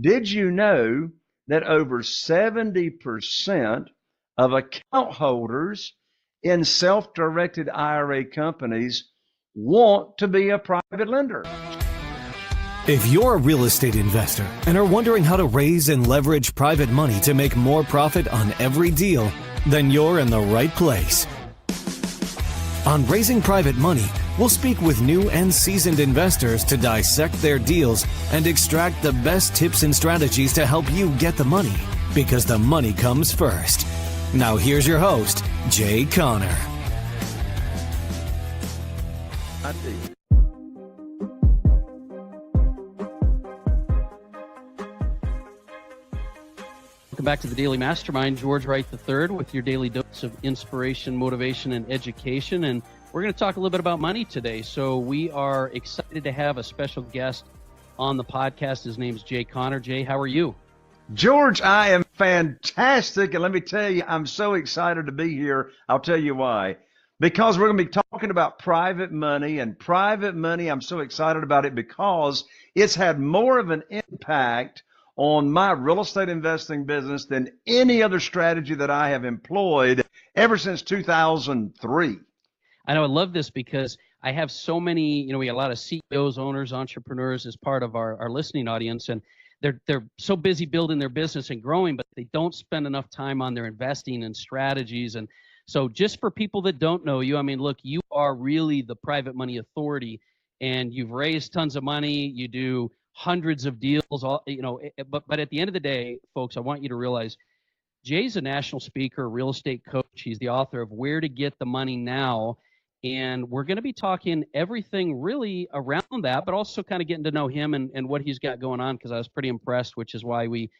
Did you know that over 70% of account holders in self-directed IRA companies want to be a private lender? If you're a real estate investor and are wondering how to raise and leverage private money to make more profit on every deal, then you're in the right place. On Raising Private Money, we'll speak with new and seasoned investors to dissect their deals and extract the best tips and strategies to help you get the money, because the money comes first. Now here's your host, Jay Conner. Welcome back to the Daily Mastermind. George Wright III with your daily dose of inspiration, motivation, and education. And we're going to talk a little bit about money today. So we are excited to have a special guest on the podcast. His name's Jay Conner. Jay, how are you? George, I am fantastic. And let me tell you, I'm so excited to be here. I'll tell you why. Because we're going to be talking about private money, and private money, I'm so excited about it because it's had more of an impact on my real estate investing business than any other strategy that I have employed ever since 2003. I know, I love this because I have so many, we got a lot of CEOs, owners, entrepreneurs as part of our listening audience, and they're so busy building their business and growing, but they don't spend enough time on their investing and strategies. And so just for people that don't know you, look, you are really the private money authority, and you've raised tons of money. You do hundreds of deals, but at the end of the day, folks, I want you to realize Jay's a national speaker, real estate coach. He's the author of Where to Get the Money Now. And we're going to be talking everything really around that, but also kind of getting to know him and what he's got going on, because I was pretty impressed, which is why we've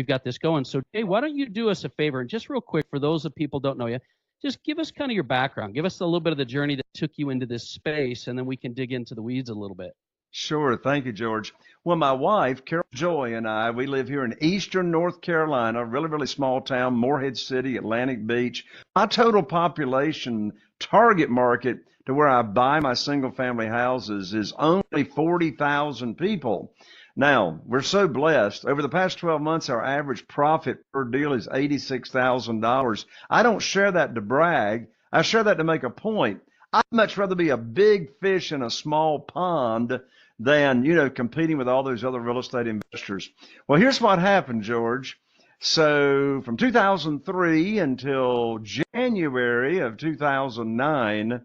got this going. So Jay, why don't you do us a favor, and just real quick, for those of people who don't know you, just give us kind of your background. Give us a little bit of the journey that took you into this space, and then we can dig into the weeds a little bit. Sure. Thank you, George. Well, my wife, Carol Joy, and I, we live here in eastern North Carolina, really, really small town, Morehead City, Atlantic Beach. My total population target market to where I buy my single family houses is only 40,000 people. Now, we're so blessed. Over the past 12 months, our average profit per deal is $86,000. I don't share that to brag. I share that to make a point. I'd much rather be a big fish in a small pond than, competing with all those other real estate investors. Well, here's what happened, George. So from 2003 until January of 2009,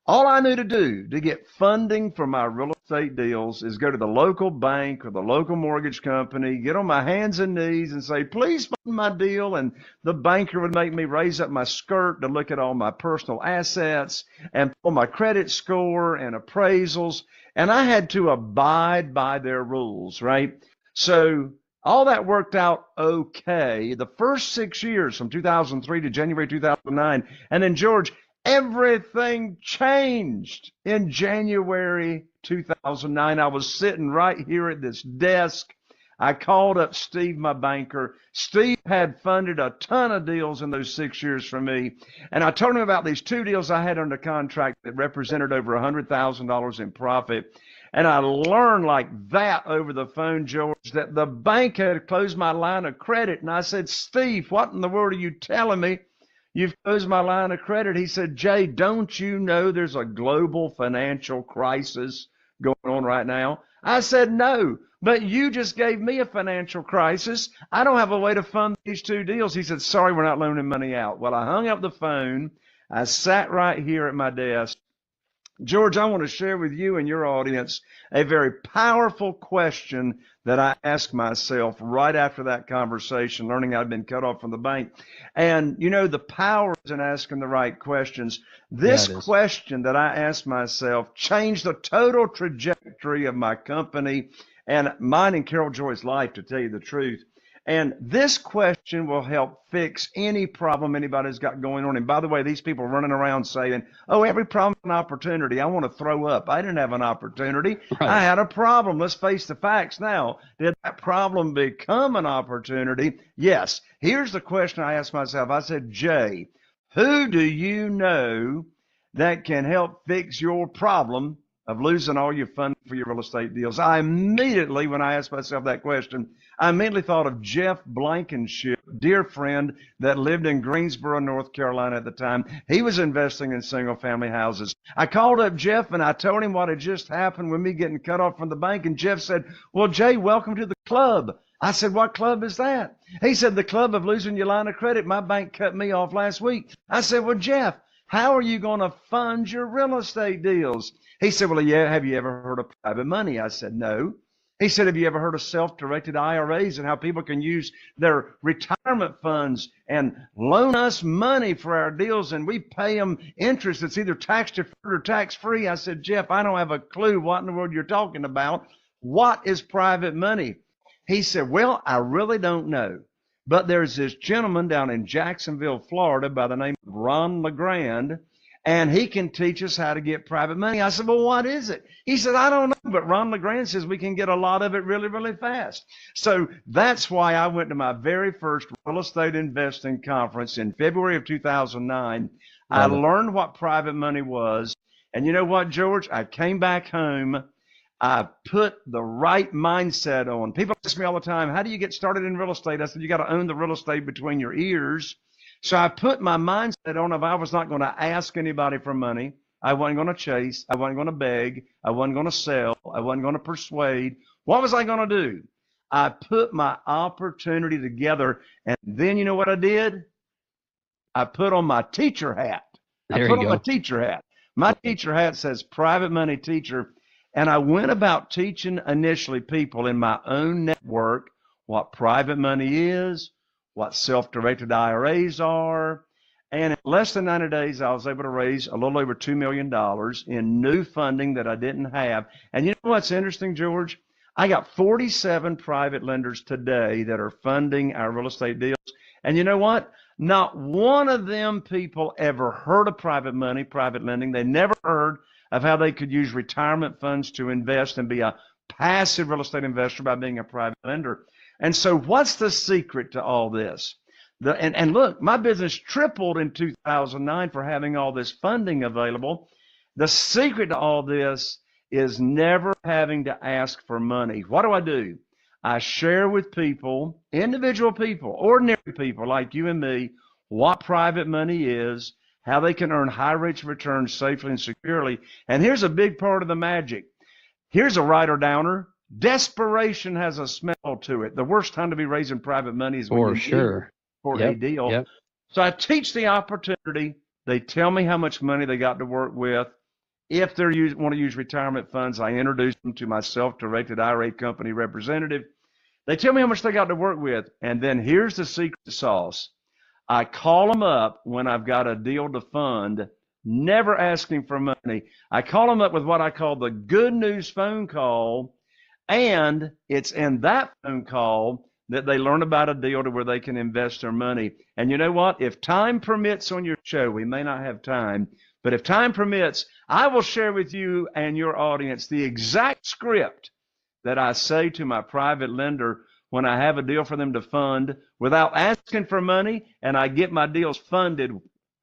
all I knew to do to get funding for my real estate deals is go to the local bank or the local mortgage company, get on my hands and knees and say, please fund my deal. And the banker would make me raise up my skirt to look at all my personal assets and pull my credit score and appraisals. And I had to abide by their rules, right? So all that worked out okay. The first 6 years from 2003 to January 2009. And then, George, everything changed in January 2009. I was sitting right here at this desk. I called up Steve, my banker. Steve had funded a ton of deals in those 6 years for me. And I told him about these two deals I had under contract that represented over $100,000 in profit. And I learned like that over the phone, George, that the bank had closed my line of credit. And I said, Steve, what in the world are you telling me? You've closed my line of credit. He said, Jay, don't you know there's a global financial crisis going on right now? I said, no, but you just gave me a financial crisis. I don't have a way to fund these two deals. He said, sorry, we're not loaning money out. Well, I hung up the phone. I sat right here at my desk. George, I want to share with you and your audience a very powerful question that I asked myself right after that conversation, learning I'd been cut off from the bank. And, the power is in asking the right questions. This question that I asked myself changed the total trajectory of my company and mine and Carol Joy's life, to tell you the truth. And this question will help fix any problem anybody's got going on. And by the way, these people running around saying, oh, every problem's an opportunity. I want to throw up. I didn't have an opportunity. Right. I had a problem. Let's face the facts now. Did that problem become an opportunity? Yes. Here's the question I asked myself. I said, Jay, who do you know that can help fix your problem of losing all your funding for your real estate deals? I immediately, when I asked myself that question, I immediately thought of Jeff Blankenship, dear friend that lived in Greensboro, North Carolina at the time. He was investing in single-family houses. I called up Jeff and I told him what had just happened with me getting cut off from the bank. And Jeff said, well, Jay, welcome to the club. I said, what club is that? He said, the club of losing your line of credit. My bank cut me off last week. I said, well, Jeff, how are you going to fund your real estate deals? He said, well, yeah, have you ever heard of private money? I said, no. He said, have you ever heard of self-directed IRAs and how people can use their retirement funds and loan us money for our deals and we pay them interest that's either tax deferred or tax free? I said, Jeff, I don't have a clue what in the world you're talking about. What is private money? He said, well, I really don't know. But there's this gentleman down in Jacksonville, Florida by the name of Ron LeGrand, and he can teach us how to get private money. I said, well, what is it? He said, I don't know, but Ron LeGrand says we can get a lot of it really, really fast. So that's why I went to my very first real estate investing conference in February of 2009. I learned what private money was. And you know what, George? I came back home. I put the right mindset on. People ask me all the time, how do you get started in real estate? I said, you got to own the real estate between your ears. So I put my mindset on if I was not going to ask anybody for money. I wasn't going to chase. I wasn't going to beg. I wasn't going to sell. I wasn't going to persuade. What was I going to do? I put my opportunity together. And then you know what I did? I put on my teacher hat. I put on my teacher hat. My teacher hat says private money teacher. And I went about teaching initially people in my own network what private money is, what self-directed IRAs are. And in less than 90 days, I was able to raise a little over $2 million in new funding that I didn't have. And you know what's interesting, George? I got 47 private lenders today that are funding our real estate deals. And you know what? Not one of them people ever heard of private money, private lending. They never heard of how they could use retirement funds to invest and be a passive real estate investor by being a private lender. And so what's the secret to all this? And look, my business tripled in 2009 for having all this funding available. The secret to all this is never having to ask for money. What do? I share with people, individual people, ordinary people like you and me, what private money is, how they can earn high rates of return safely and securely. And here's a big part of the magic. Here's a writer downer. Desperation has a smell to it. The worst time to be raising private money is when you're sure for a deal. Yep. So I teach the opportunity. They tell me how much money they got to work with. If they want to use retirement funds, I introduce them to my self-directed IRA company representative. They tell me how much they got to work with. And then here's the secret sauce. I call them up when I've got a deal to fund, never asking for money. I call them up with what I call the good news phone call, and it's in that phone call that they learn about a deal to where they can invest their money. And you know what? If time permits on your show, we may not have time, but if time permits, I will share with you and your audience the exact script that I say to my private lender when I have a deal for them to fund without asking for money, and I get my deals funded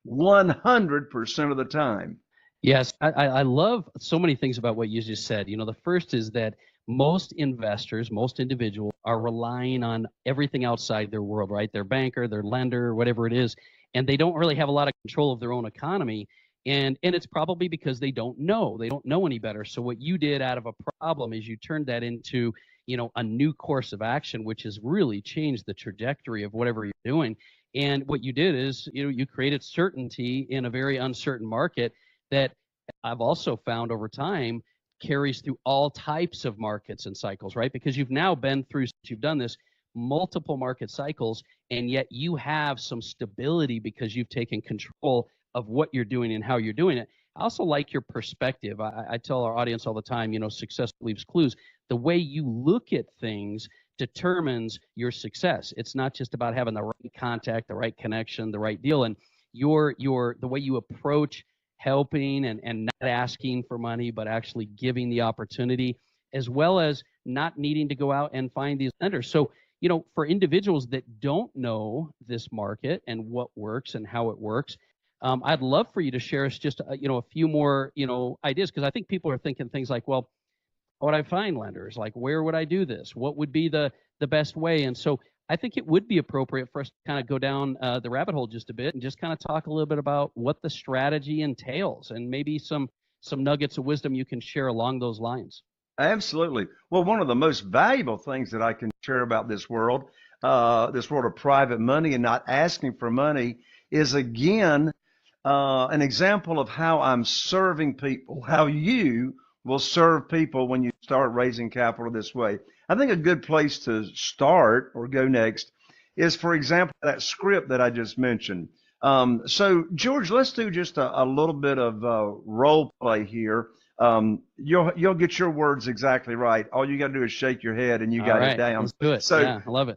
100% of the time. Yes, I love so many things about what you just said. You know, the first is that most investors, most individuals are relying on everything outside their world, right? Their banker, their lender, whatever it is, and they don't really have a lot of control of their own economy. And it's probably because they don't know any better. So what you did out of a problem is you turned that into, you know, a new course of action, which has really changed the trajectory of whatever you're doing. And what you did is, you know, you created certainty in a very uncertain market that I've also found over time carries through all types of markets and cycles, right? Because you've now been through, since you've done this, multiple market cycles, and yet you have some stability because you've taken control of what you're doing and how you're doing it. I also like your perspective. I tell our audience all the time, you know, success leaves clues. The way you look at things determines your success. It's not just about having the right contact, the right connection, the right deal. And the way you approach helping and not asking for money, but actually giving the opportunity, as well as not needing to go out and find these lenders. So, you know, for individuals that don't know this market and what works and how it works, I'd love for you to share us just a few more ideas, because I think people are thinking things like, well, how would I find lenders? Like, where would I do this? What would be the best way? And so I think it would be appropriate for us to kind of go down the rabbit hole just a bit and just kind of talk a little bit about what the strategy entails, and maybe some nuggets of wisdom you can share along those lines. Absolutely. Well, one of the most valuable things that I can share about this world of private money and not asking for money, is again an example of how I'm serving people, how you will serve people when you start raising capital this way. I think a good place to start or go next is, for example, that script that I just mentioned. So, George, let's do just a little bit of role play here. You'll get your words exactly right. All you got to do is shake your head and you got it down. Let's do it. So, yeah, I love it.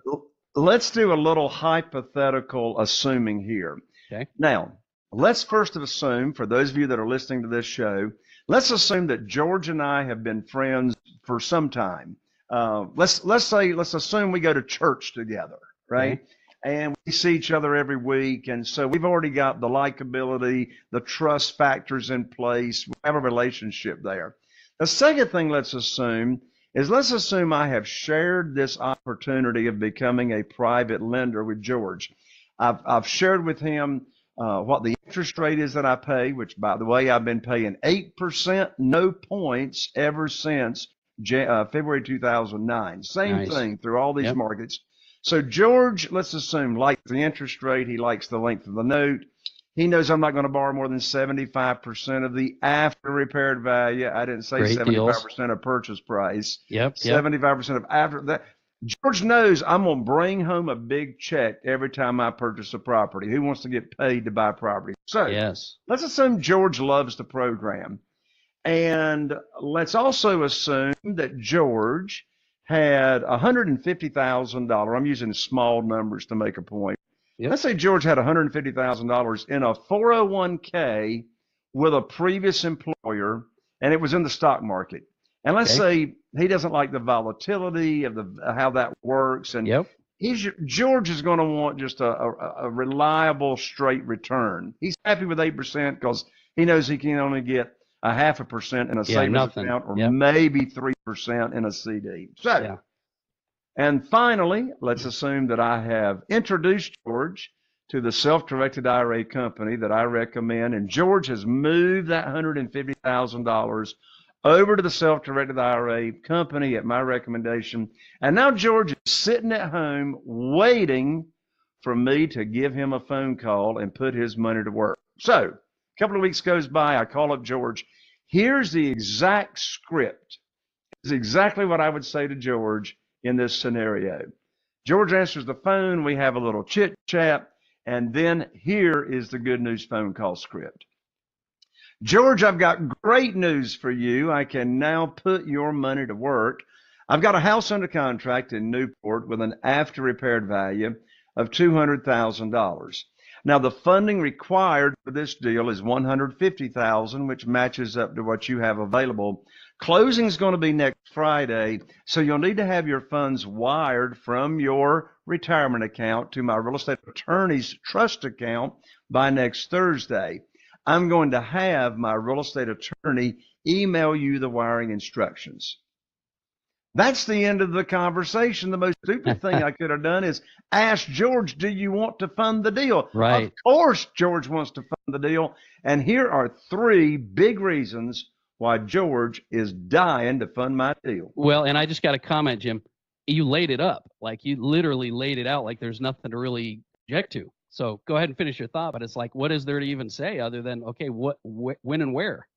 Let's do a little hypothetical assuming here. Okay. Now, let's first assume, for those of you that are listening to this show, let's assume that George and I have been friends for some time. Let's assume we go to church together, right? Okay. And we see each other every week, and so we've already got the likability, the trust factors in place. We have a relationship there. The second thing let's assume I have shared this opportunity of becoming a private lender with George. I've shared with him what the interest rate is that I pay, which, by the way, I've been paying 8%, no points, ever since February 2009. Same Nice. thing through all these markets. So George, let's assume, likes the interest rate. He likes the length of the note. He knows I'm not going to borrow more than 75% of the after repaired value. I didn't say Great 75% deals. of purchase price. Yep. 75% of after that. George knows I'm going to bring home a big check every time I purchase a property. Who wants to get paid to buy property? So Yes. let's assume George loves the program. And let's also assume that George had $150,000. I'm using small numbers to make a point. Yep. Let's say George had $150,000 in a 401k with a previous employer, and it was in the stock market. And let's say he doesn't like the volatility of how that works, and George is going to want just a reliable, straight return. He's happy with 8% because he knows he can only get 0.5% in a savings account, or maybe 3% in a CD. So, and finally, let's assume that I have introduced George to the self-directed IRA company that I recommend, and George has moved that $150,000 over to the self-directed IRA company at my recommendation. And now George is sitting at home waiting for me to give him a phone call and put his money to work. So a couple of weeks goes by, I call up George. Here's the exact script. It's exactly what I would say to George in this scenario. George answers the phone, we have a little chit chat, and then here is the good news phone call script. George, I've got great news for you. I can now put your money to work. I've got a house under contract in Newport with an after repaired value of $200,000. Now, the funding required for this deal is $150,000, which matches up to what you have available. Closing is going to be next Friday, so you'll need to have your funds wired from your retirement account to my real estate attorney's trust account by next Thursday. I'm going to have my real estate attorney email you the wiring instructions. That's the end of the conversation. The most stupid thing I could have done is ask George, do you want to fund the deal? Right. Of course, George wants to fund the deal. And here are 3 big reasons why George is dying to fund my deal. Well, and I just got a comment, Jim. You laid it up. Like, you literally laid it out like there's nothing to really object to. So go ahead and finish your thought. But it's like, what is there to even say other than, okay, what, when and where?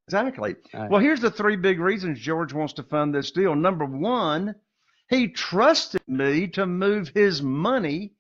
Exactly. Well, here's the 3 big reasons George wants to fund this deal. Number 1, he trusted me to move his money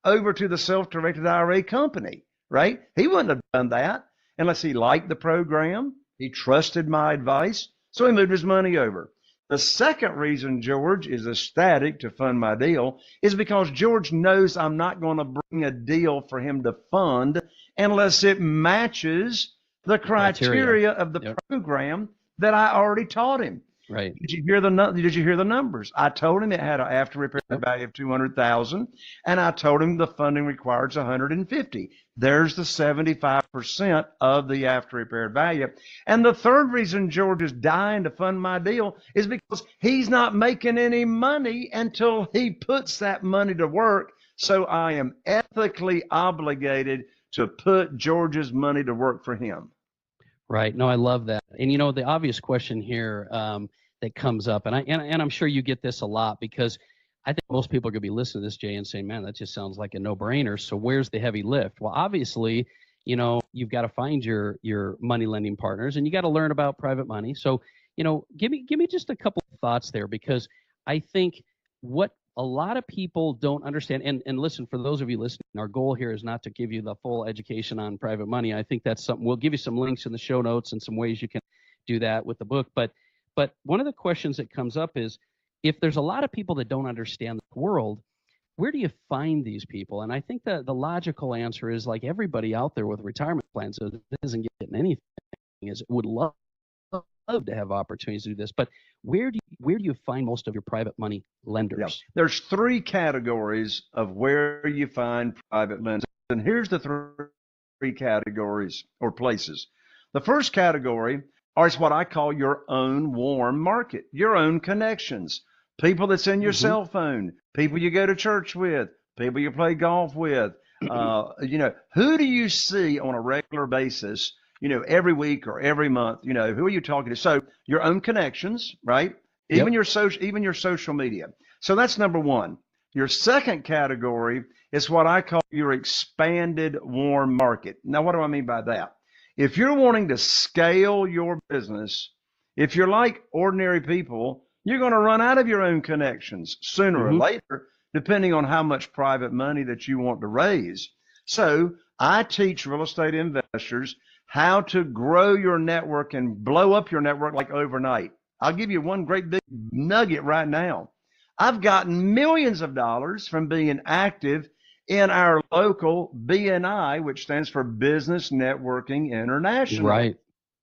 over to the self-directed IRA company, right? He wouldn't have done that unless he liked the program. He trusted my advice, so he moved his money over. The second reason George is ecstatic to fund my deal is because George knows I'm not going to bring a deal for him to fund unless it matches the criteria of the program that I already taught him. Right. Did you hear the numbers? I told him it had an after repair value of 200,000, and I told him the funding required is 150. There's the 75% of the after repair value. And the third reason George is dying to fund my deal is because he's not making any money until he puts that money to work. So I am ethically obligated to put George's money to work for him. Right. No, I love that. And the obvious question here that comes up, and I'm sure you get this a lot, because I think most people are going to be listening to this, Jay, and saying, "Man, that just sounds like a no-brainer. So where's the heavy lift?" Well, obviously, you've got to find your money lending partners, and you got to learn about private money. So, give me just a couple of thoughts there, because I think what a lot of people don't understand, and listen, for those of you listening, our goal here is not to give you the full education on private money. I think that's something, we'll give you some links in the show notes and some ways you can do that with the book. But one of the questions that comes up is, if there's a lot of people that don't understand the world, where do you find these people? And I think that the logical answer is, like everybody out there with retirement plans that isn't getting anything, is would love to have opportunities to do this. But where do you find most of your private money lenders? Yeah. There's three categories of where you find private lenders. And here's the three categories or places. The first category is what I call your own warm market, your own connections, people that's in your cell phone, people you go to church with, people you play golf with. Who do you see on a regular basis, every week or every month? Who are you talking to? So your own connections, right? Even your social media. So that's number one. Your second category is what I call your expanded warm market. Now, what do I mean by that? If you're wanting to scale your business, if you're like ordinary people, you're going to run out of your own connections sooner or later, depending on how much private money that you want to raise. So I teach real estate investors how to grow your network and blow up your network like overnight. I'll give you one great big nugget right now. I've gotten millions of dollars from being active in our local BNI, which stands for Business Networking International. Right.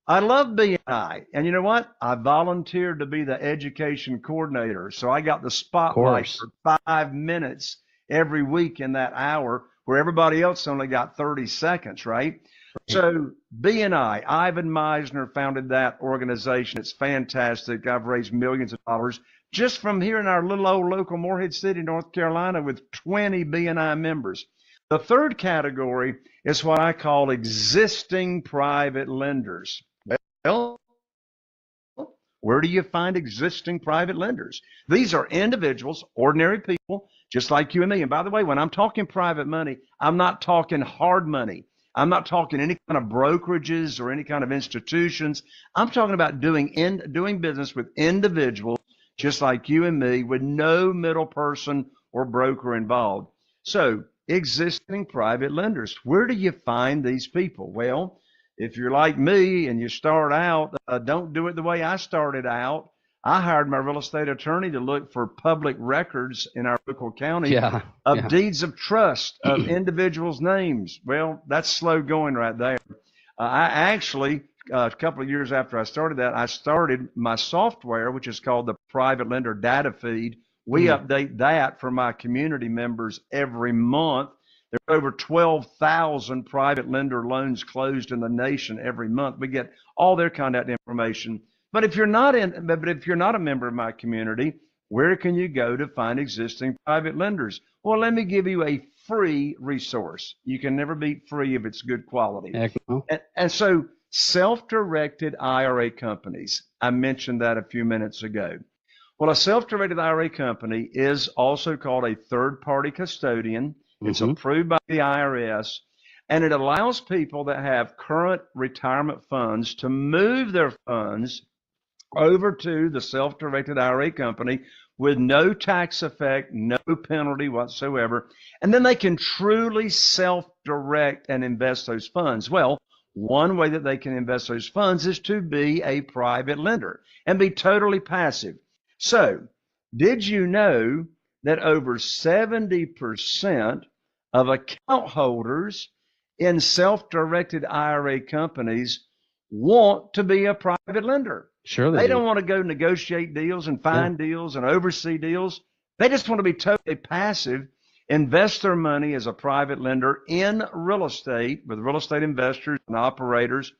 I love BNI. And you know what? I volunteered to be the education coordinator. So I got the spotlight for 5 minutes every week in that hour, where everybody else only got 30 seconds, right? So BNI, Ivan Meisner founded that organization. It's fantastic. I've raised millions of dollars just from here in our little old local Morehead City, North Carolina, with 20 BNI members. The third category is what I call existing private lenders. Well, where do you find existing private lenders? These are individuals, ordinary people, just like you and me. And by the way, when I'm talking private money, I'm not talking hard money. I'm not talking any kind of brokerages or any kind of institutions. I'm talking about doing business with individuals just like you and me, with no middle person or broker involved. So existing private lenders, where do you find these people? Well, if you're like me and you start out, don't do it the way I started out. I hired my real estate attorney to look for public records in our local county of deeds of trust of individuals' names. Well, that's slow going right there. I actually, a couple of years after I started that, I started my software, which is called the Private Lender Data Feed. We update that for my community members every month. There are over 12,000 private lender loans closed in the nation every month. We get all their contact information. But if you're not a member of my community, where can you go to find existing private lenders? Well, let me give you a free resource. You can never beat free if it's good quality. And so self-directed IRA companies, I mentioned that a few minutes ago. Well, a self-directed IRA company is also called a third-party custodian. It's approved by the IRS, and it allows people that have current retirement funds to move their funds over to the self-directed IRA company with no tax effect, no penalty whatsoever. And then they can truly self-direct and invest those funds. Well, one way that they can invest those funds is to be a private lender and be totally passive. So, did you know that over 70% of account holders in self-directed IRA companies want to be a private lender? Sure they They do. don't want to go negotiate deals and find deals and oversee deals. They just want to be totally passive, invest their money as a private lender in real estate with real estate investors and operators,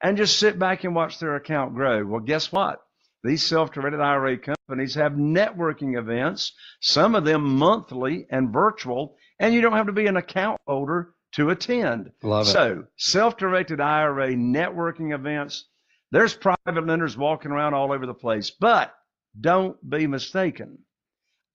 and just sit back and watch their account grow. Well, guess what? These self-directed IRA companies have networking events, some of them monthly and virtual, and you don't have to be an account holder to attend. Love it. So, self-directed IRA networking events, there's private lenders walking around all over the place, but don't be mistaken.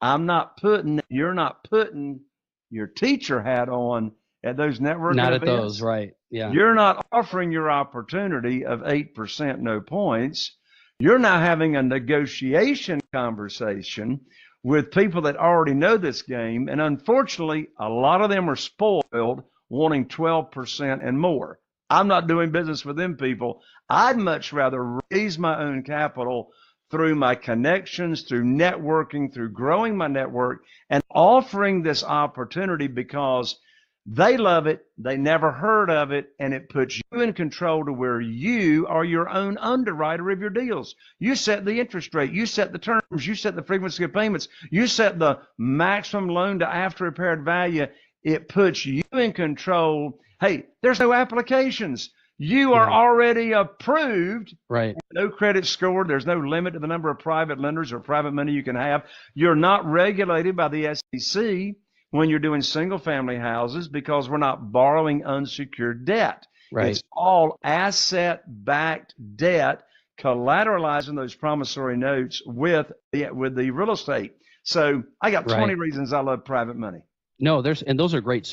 You're not putting your teacher hat on at those networking Not events. at those, right? Yeah. You're not offering your opportunity of 8% no points. You're now having a negotiation conversation with people that already know this game. And unfortunately, a lot of them are spoiled, wanting 12% and more. I'm not doing business with them people. I'd much rather raise my own capital through my connections, through networking, through growing my network, and offering this opportunity because they love it, they never heard of it, and it puts you in control to where you are your own underwriter of your deals. You set the interest rate, you set the terms, you set the frequency of payments, you set the maximum loan to after repaired value. It puts you in control. Hey, there's no applications. You are already approved. Right. No credit score. There's no limit to the number of private lenders or private money you can have. You're not regulated by the SEC when you're doing single family houses because we're not borrowing unsecured debt. Right. It's all asset backed debt collateralizing those promissory notes with the real estate. So I got 20 reasons I love private money. No, those are great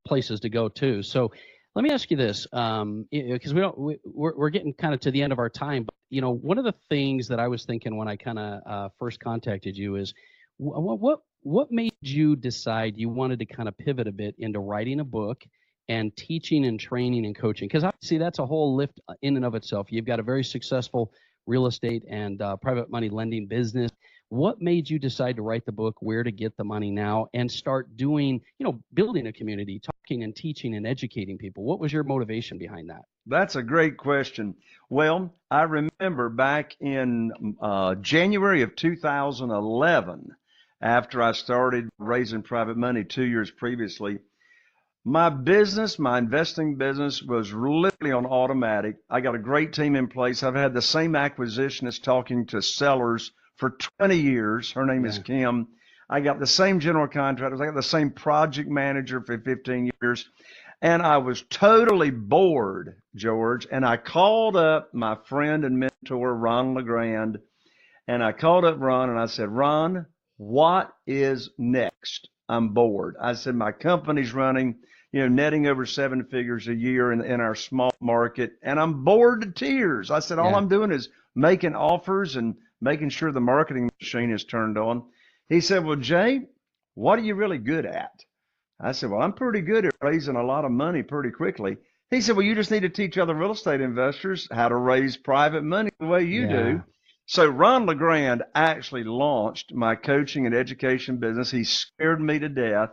places to go too. So let me ask you this, because we're getting kind of to the end of our time. But one of the things that I was thinking when I kind of first contacted you is, what made you decide you wanted to kind of pivot a bit into writing a book and teaching and training and coaching? Because obviously that's a whole lift in and of itself. You've got a very successful real estate and private money lending business. What made you decide to write the book, Where to Get the Money Now, and start doing, building a community, talking and teaching and educating people? What was your motivation behind that? That's a great question. Well, I remember back in January of 2011, after I started raising private money 2 years previously, my investing business was literally on automatic. I got a great team in place. I've had the same acquisitionist talking to sellers for 20 years. Her name is Kim. I got the same general contractors. I got the same project manager for 15 years. And I was totally bored, George. And I called up my friend and mentor, Ron LeGrand. And I called up Ron and I said, Ron, what is next? I'm bored. I said, my company's running, netting over 7 figures a year in our small market. And I'm bored to tears. I said, all I'm doing is making offers and making sure the marketing machine is turned on. He said, well, Jay, what are you really good at? I said, well, I'm pretty good at raising a lot of money pretty quickly. He said, well, you just need to teach other real estate investors how to raise private money the way you do. So Ron LeGrand actually launched my coaching and education business. He scared me to death.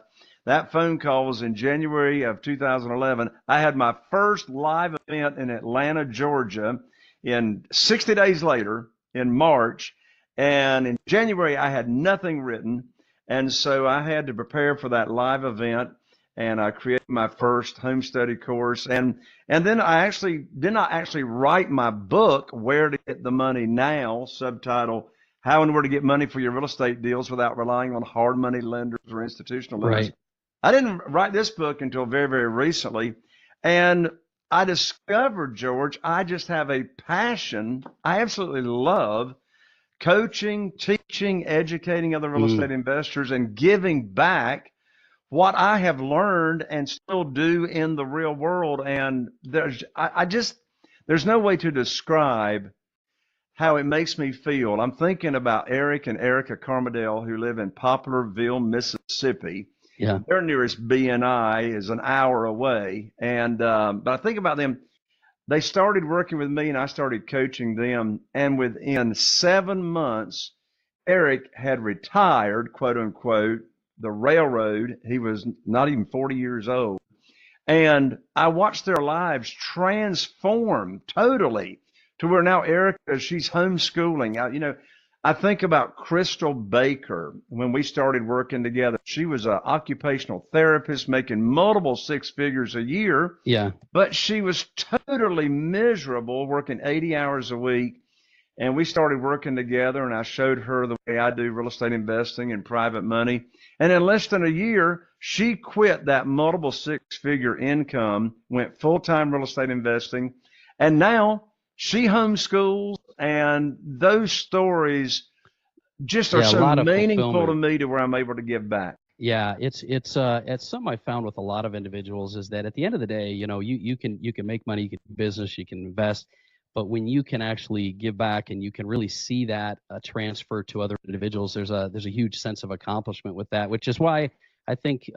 That phone call was in January of 2011. I had my first live event in Atlanta, Georgia, in 60 days later, in March, and in January I had nothing written, and so I had to prepare for that live event, and I created my first home study course, and then I did not actually write my book, Where to Get the Money Now, subtitle, How and Where to Get Money for Your Real Estate Deals Without Relying on Hard Money Lenders or Institutional Lenders. Right. I didn't write this book until very, very recently, and I discovered, George, I just have a passion. I absolutely love coaching, teaching, educating other real estate investors, and giving back what I have learned and still do in the real world. And there's no way to describe how it makes me feel. I'm thinking about Eric and Erica Carmadale, who live in Poplarville, Mississippi. Yeah. Their nearest BNI is an hour away. And but I think about them. They started working with me and I started coaching them. And within 7 months, Eric had retired, quote unquote, the railroad. He was not even 40 years old. And I watched their lives transform totally to where now Erica, she's homeschooling. I think about Crystal Baker when we started working together. She was an occupational therapist making multiple six figures a year, Yeah. but she was totally miserable working 80 hours a week. And we started working together, and I showed her the way I do real estate investing and private money. And in less than a year, she quit that multiple six-figure income, went full-time real estate investing, and now she homeschools. And those stories just are Yeah, a so lot of meaningful to fulfillment. me to where I'm able to give back. Yeah, it's something I found with a lot of individuals is that at the end of the day, you can make money, you can do business, you can invest, but when you can actually give back and you can really see that transfer to other individuals, there's a huge sense of accomplishment with that, which is why I think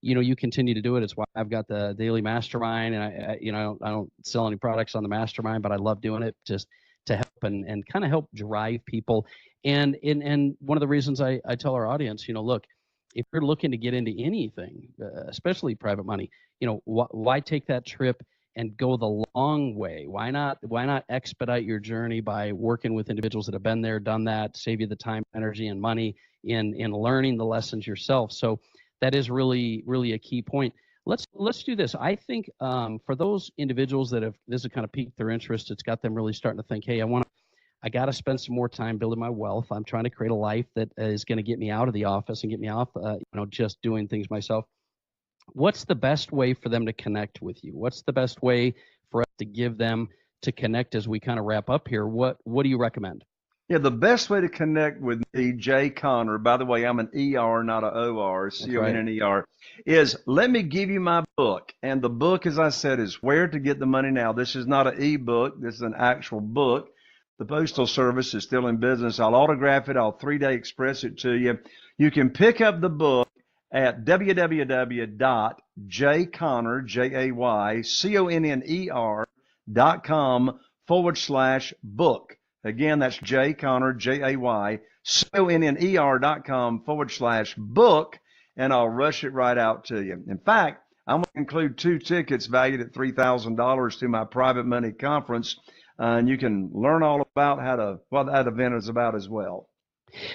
you continue to do it. It's why I've got the daily mastermind, and I don't sell any products on the mastermind, but I love doing it just to help and kind of help drive people. And one of the reasons I tell our audience, look, if you're looking to get into anything, especially private money, why take that trip and go the long way? Why not expedite your journey by working with individuals that have been there, done that, save you the time, energy, and money in learning the lessons yourself. So that is really, really a key point. Let's do this. I think for those individuals that this has kind of piqued their interest, it's got them really starting to think, hey, I got to spend some more time building my wealth. I'm trying to create a life that is going to get me out of the office and get me off, just doing things myself. What's the best way for them to connect with you? What's the best way for us to give them to connect as we kind of wrap up here? What do you recommend? Yeah, the best way to connect with me, Jay Conner, by the way, I'm an ER, not an OR, CONNER, is let me give you my book. And the book, as I said, is Where to Get the Money Now. This is not an e-book. This is an actual book. The Postal Service is still in business. I'll autograph it. I'll 3-day express it to you. You can pick up the book at www.jayconner.com/book. Again, that's Jay Conner, JayConner.com/book, and I'll rush it right out to you. In fact, I'm going to include 2 tickets valued at $3,000 to my private money conference, and you can learn all about what that event is about as well.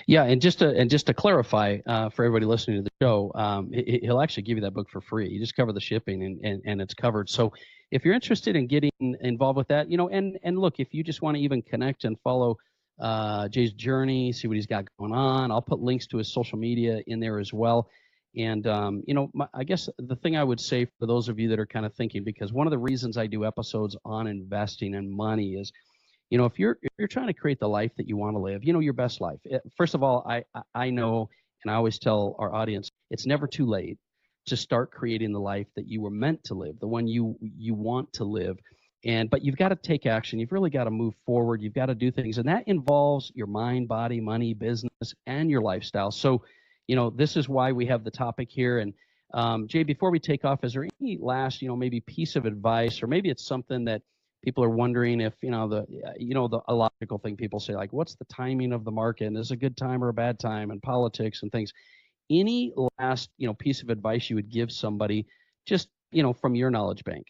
Yeah, and just to clarify for everybody listening to the show, he'll actually give you that book for free. You just cover the shipping and it's covered. So if you're interested in getting involved with that, and look, if you just want to even connect and follow Jay's journey, see what he's got going on, I'll put links to his social media in there as well. And I guess the thing I would say for those of you that are kind of thinking, because one of the reasons I do episodes on investing and money is, if you're trying to create the life that you want to live, your best life. First of all, I know, and I always tell our audience, it's never too late to start creating the life that you were meant to live, the one you want to live. But you've got to take action. You've really got to move forward. You've got to do things, and that involves your mind, body, money, business, and your lifestyle. So, this is why we have the topic here. And Jay, before we take off, is there any last, maybe piece of advice, or maybe it's something that people are wondering if, the illogical thing people say, like, what's the timing of the market? And is it a good time or a bad time, and politics and things? Any last, piece of advice you would give somebody just, from your knowledge bank?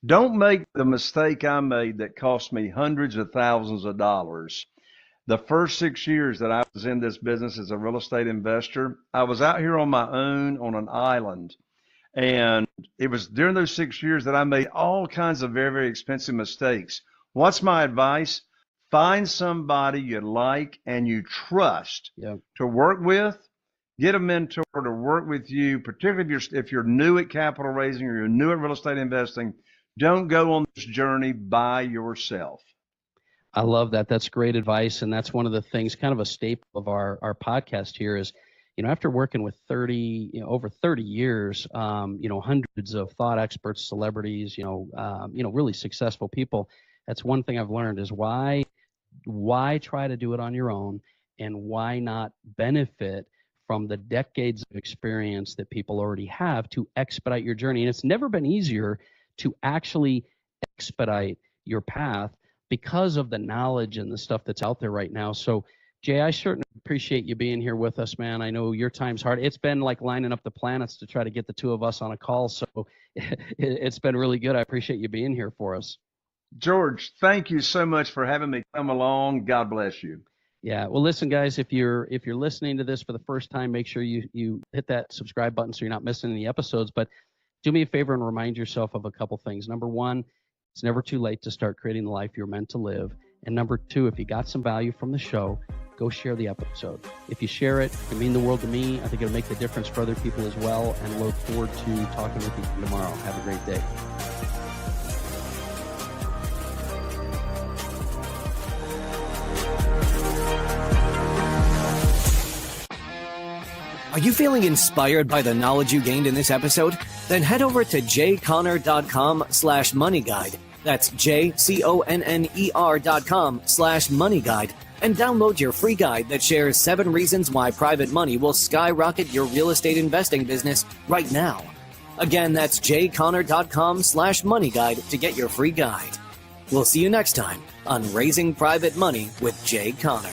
Don't make the mistake I made that cost me hundreds of thousands of dollars. The first 6 years that I was in this business as a real estate investor, I was out here on my own on an island. And it was during those 6 years that I made all kinds of very, very expensive mistakes. What's my advice? Find somebody you like and you trust to work with. Get a mentor to work with you, particularly if you're new at capital raising or you're new at real estate investing. Don't go on this journey by yourself. I love that. That's great advice. And that's one of the things, kind of a staple of our podcast here is, after working with over 30 years, hundreds of thought experts, celebrities, really successful people. That's one thing I've learned is why try to do it on your own, and why not benefit from the decades of experience that people already have to expedite your journey. And it's never been easier to actually expedite your path because of the knowledge and the stuff that's out there right now. So Jay, I certainly appreciate you being here with us, man. I know your time's hard. It's been like lining up the planets to try to get the two of us on a call. So it's been really good. I appreciate you being here for us. George, thank you so much for having me come along. God bless you. Yeah. Well, listen, guys, if you're listening to this for the first time, make sure you hit that subscribe button so you're not missing any episodes. But do me a favor and remind yourself of a couple things. Number one, it's never too late to start creating the life you're meant to live. And number two, if you got some value from the show, go share the episode. If you share it, it mean the world to me. I think it'll make the difference for other people as well. And look forward to talking with you tomorrow. Have a great day. Are you feeling inspired by the knowledge you gained in this episode? Then head over to jconner.com/moneyguide. That's jconner.com/moneyguide and download your free guide that shares 7 reasons why private money will skyrocket your real estate investing business right now. Again, that's jconner.com/moneyguide to get your free guide. We'll see you next time on Raising Private Money with Jay Conner.